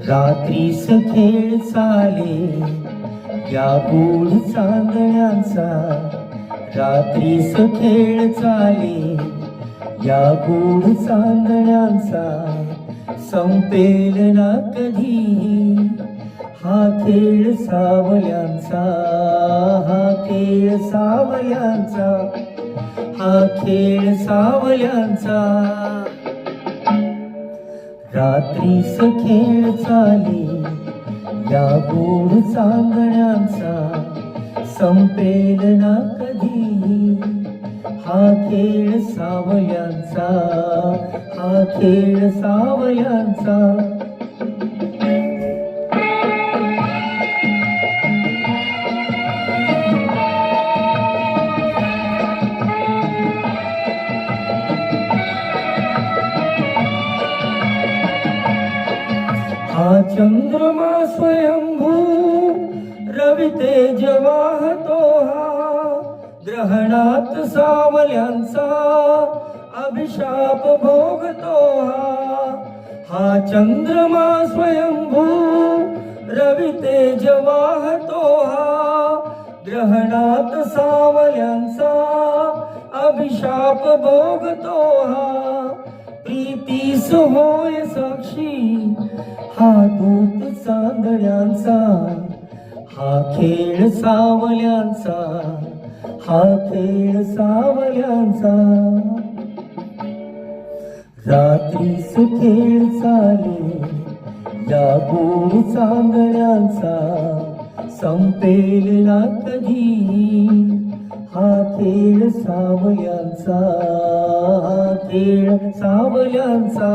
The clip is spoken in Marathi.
रात्रीस खेळ चाले या गोड चांदण्यांचा, रात्रीस खेळ चाले या गोड चांदण्यांचा, संपेल ना कधी हा खेळ सावल्यांचा, हा खेळ सावल्यांचा, हा खेळ सावल्यांचा. रात्रीस खेळ चाले या गोड चांदण्यांचा, संपेल ना कधी हा खेळ सावल्यांचा, हा खेळ सावल्यांचा. हा चंद्रमा स्वयंभू रवि तेज वाहतो, हा ग्रहणात सावल्यांचा अभिशाप भोगतो. हा चंद्रमा स्वयंभू रवि तेज वाहतो, हा ग्रहणात सावल्यांचा अभिशाप भोगतो. प्रीतीस होय साक्षी हा दूत चांदण्यांचा, हा खेळ सावल्यांचा, हा खेळ सावल्यांचा. रात्रीस खेळ चाले या गोड चांदण्यांचा, संपेल ना कधी हा खेळ सावल्यांचा, हा खेळ सावल्यांचा.